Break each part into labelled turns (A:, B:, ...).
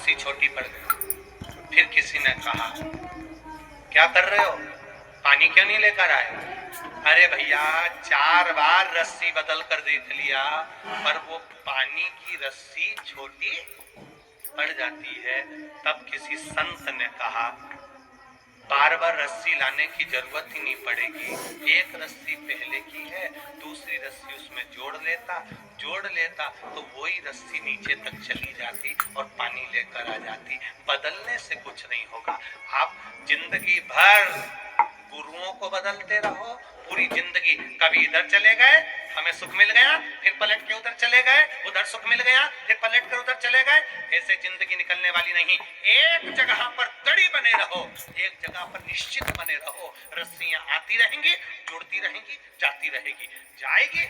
A: रस्सी छोटी पड़ गई। फिर किसी ने कहा, क्या कर रहे हो, पानी क्यों नहीं लेकर आए? अरे भैया 4 बार रस्सी बदल कर देख लिया, पर वो पानी की रस्सी छोटी पड़ जाती है। तब किसी संत ने कहा, बार बार रस्सी लाने की जरूरत ही नहीं पड़ेगी, एक रस्सी पहले की है, दूसरी रस्सी उसमें जोड़ लेता तो वही रस्सी नीचे तक चली जाती और पानी लेकर आ जाती। बदलने से कुछ नहीं होगा। आप जिंदगी भर गुरुओं को बदलते रहो, पूरी जिंदगी। कभी इधर चले गए, हमें सुख मिल गया, फिर पलट के उधर चले गए, उधर सुख मिल गया, फिर पलट कर उधर चले गए। ऐसे जिंदगी निकलने वाली नहीं। एक जगह पर दड़ी बने रहो, एक जगह पर निश्चित बने रहो। रस्सियां आती रहेंगी, जुड़ती रहेंगी, जाती रहेगी, जाएगी,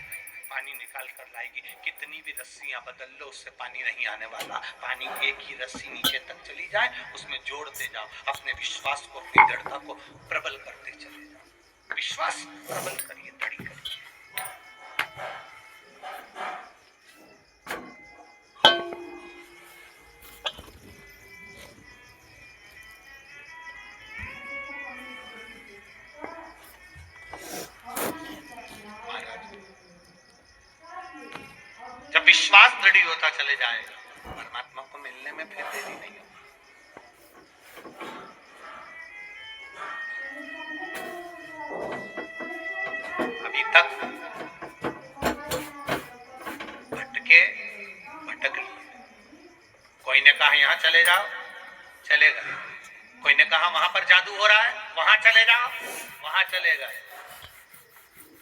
A: पानी निकाल कर लाएगी। कितनी भी रस्सियां बदल लो, उससे पानी नहीं आने वाला। पानी एक ही रस्सी नीचे तक चली जाए, उसमें जोड़ते जाओ। अपने विश्वास को, अपनी दृढ़ता को प्रबल करते चले जाओ। विश्वास प्रबल करिए, दृढ़ करिए। जब विश्वास दृढ़ होता चले जाएगा, परमात्मा को मिलने में फिर देरी नहीं होगी। अभी तक भटक लिए। कोई ने कहा यहाँ चले जाओ, चले गए। कोई ने कहा वहां पर जादू हो रहा है, वहां चले जाओ, वहां चले गए।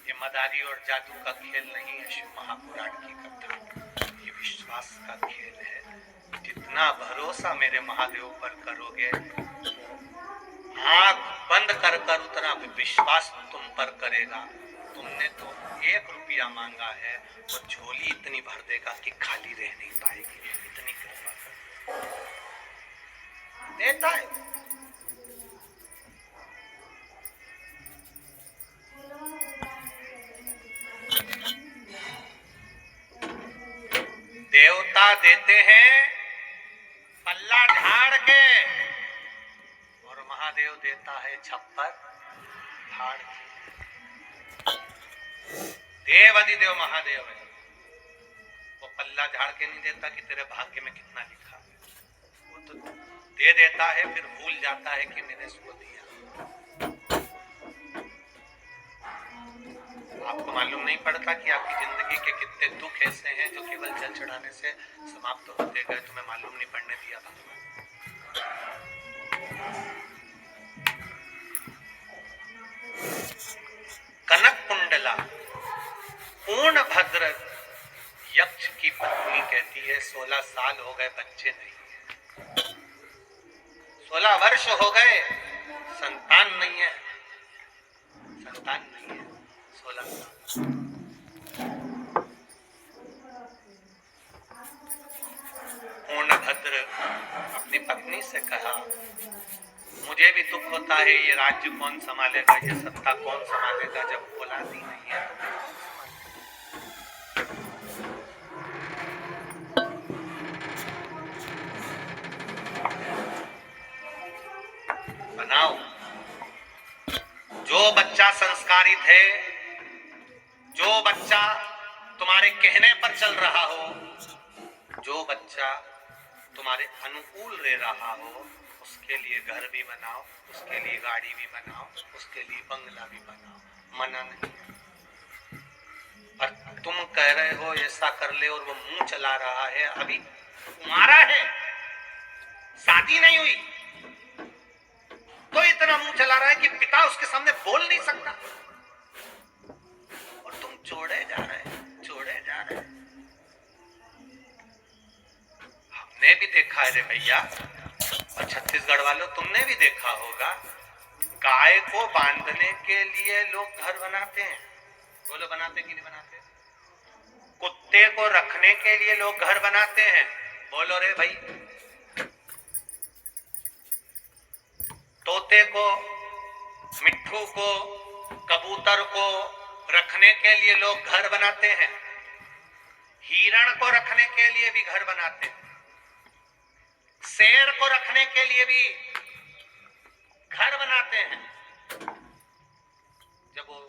A: ये मदारी और जादू का खेल नहीं है, शिव महापुराण की कथा। ये विश्वास का खेल है। जितना भरोसा मेरे महादेव पर करोगे, आंख बंद कर उतना विश्वास तुम पर करेगा। तुमने तो 1 रुपया मांगा है, वो झोली इतनी भर देगा कि खाली रह नहीं पाएगी। इतनी कृपा कर देता है। देवता देते हैं पल्ला झाड़ के, और महादेव देता है छप्पर फाड़ के। देव अधिदेव महादेव है। वो पल्ला झाड़ के नहीं देता कि तेरे भाग्य में कितना लिखा है, वो तो दे देता है, फिर भूल जाता है कि मैंने इसको दिया। आपको मालूम नहीं पड़ता कि आपकी जिंदगी के कितने दुख ऐसे हैं जो केवल जल चढ़ाने से समाप्त होते गए, तुम्हें मालूम नहीं पड़ने दिया भगवान। कनक कुंडला पूर्ण भद्र यक्ष की पत्नी कहती है, 16 साल हो गए, बच्चे नहीं है। 16 वर्ष हो गए, संतान नहीं है, संतान नहीं है। 16 साल। पूर्णभद्र अपनी पत्नी से कहा, मुझे भी दुख होता है, ये राज्य कौन संभालेगा, ये सत्ता कौन संभालेगा, जब औलाद ही नहीं है तो बनाओ। जो बच्चा संस्कारित है, जो बच्चा तुम्हारे कहने पर चल रहा हो, जो बच्चा तुम्हारे अनुकूल रह रहा हो, उसके लिए घर भी बनाओ, उसके लिए गाड़ी भी बनाओ, उसके लिए बंगला भी बनाओ। मना नहीं। और तुम कह रहे हो ऐसा कर ले, और वो मुंह चला रहा है, अभी कुंवारा है, शादी नहीं हुई, तो इतना मुंह चला रहा है कि पिता उसके सामने बोल नहीं सकता, और तुम छोड़े जा रहे। हमने भी देखा है रे भैया, और छत्तीसगढ़ वालों तुमने भी देखा होगा, गाय को बांधने के लिए लोग घर बनाते हैं। बोलो बनाते कि नहीं बनाते? कुत्ते को रखने के लिए लोग घर बनाते हैं। बोलो रे भाई। तोते को, मिट्ठू को, कबूतर को रखने के लिए लोग घर बनाते हैं। हिरण को रखने के लिए भी घर बनाते हैं। शेर को रखने के लिए भी घर बनाते हैं। जब वो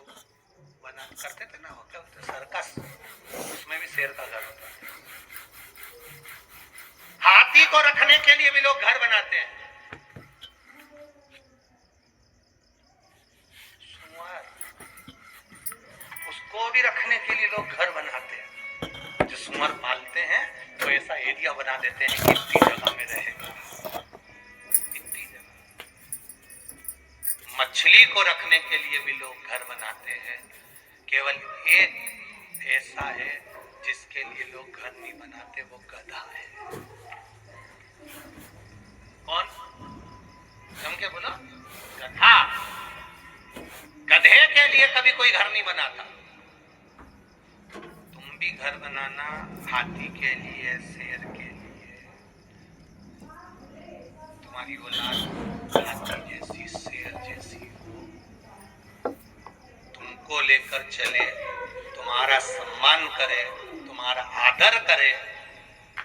A: बना करते थे ना, क्या बोलते सर्कस, उसमें भी शेर का घर होता है। हाथी को रखने के लिए भी लोग घर बनाते हैं। सुअर, उसको भी रखने के लिए लोग घर बनाते हैं। जो सुअर पालते हैं तो ऐसा एरिया बना देते हैं कि इतनी जगह में रहेगा, इतनी जगह। मछली को रखने के लिए भी लोग घर बनाते हैं। केवल एक ऐसा है जिसके लिए लोग घर नहीं बनाते, वो गधा है। कौन? तुम क्या बोला? गधा। गधे के लिए कभी कोई घर नहीं बनाता। तुम भी घर बनाना हाथी के लिए, शेर के लिए। तुम्हारी औलाद हाथी जैसी, शेर जैसी हो, तुमको लेकर चले, तुम्हारा सम्मान करे, तुम्हारा आदर करे,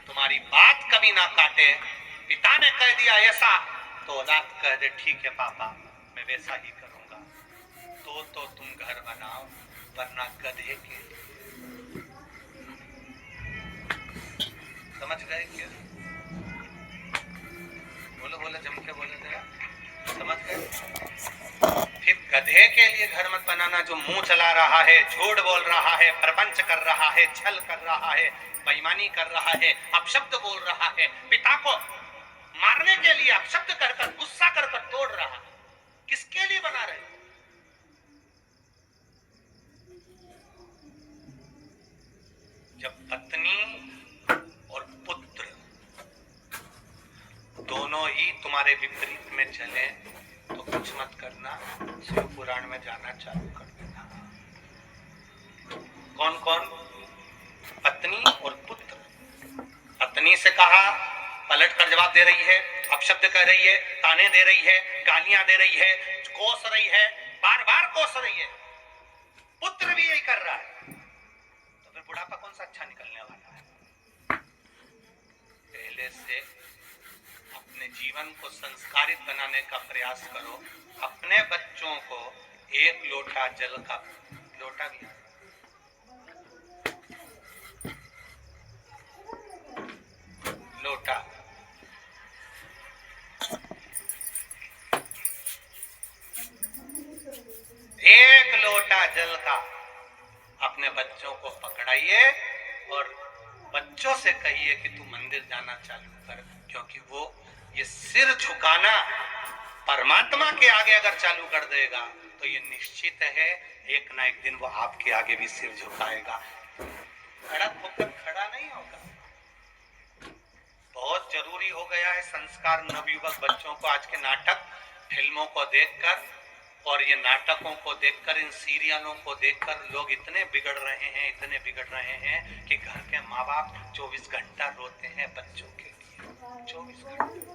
A: तुम्हारी बात कभी ना काटे। पिता ने कह दिया ऐसा तो औलाद कह दे ठीक है पापा, मैं वैसा ही करूंगा। तो तुम घर बनाओ, वरना गधे के लिए। समझ गए क्या? बोलो बोलो, जम के बोलो जरा, समझ गए? फिर गधे के लिए घर मत बनाना जो मुंह चला रहा है, झूठ बोल रहा है, प्रपंच कर रहा है, छल कर रहा है, बेईमानी कर रहा है, अपशब्द बोल रहा है, पिता को मारने के लिए अपशब्द कर गुस्सा कर तोड़ रहा है। किसके लिए बना रहे? जब पत्नी और पुत्र दोनों ही तुम्हारे विपरीत में चले तो कुछ मत करना, शिव पुराण में जाना चालू कर देना। कौन कौन? पत्नी और पुत्र। पत्नी से कहा, पलट कर जवाब दे रही है, अपशब्द कह रही है, ताने दे रही है, गालियां दे रही है, कोस रही है, बार बार कोस रही है। पुत्र भी यही कर रहा है, तो फिर बुढ़ापा कौन सा अच्छा निकलने वाला है? पहले से अपने जीवन को संस्कारित बनाने का प्रयास करो। अपने बच्चों को एक लोटा जल का, लोटा भी लोटा, एक लोटा जल का अपने बच्चों को पकड़ाइए और बच्चों से कहिए कि तू मंदिर जाना चालू कर, क्योंकि वो ये सिर झुकाना परमात्मा के आगे अगर चालू कर देगा तो ये निश्चित है एक ना एक दिन वो आपके आगे भी सिर झुकाएगा। खड़ा होकर खड़ा नहीं होगा। बहुत जरूरी हो गया है संस्कार नवयुवक बच्चों को आज के नाटक फिल्मों को देखकर, और ये नाटकों को देखकर, इन सीरियलों को देखकर लोग इतने बिगड़ रहे हैं, इतने बिगड़ रहे हैं कि घर के माँ बाप 24 घंटा रोते हैं बच्चों के लिए। 24 घंटा।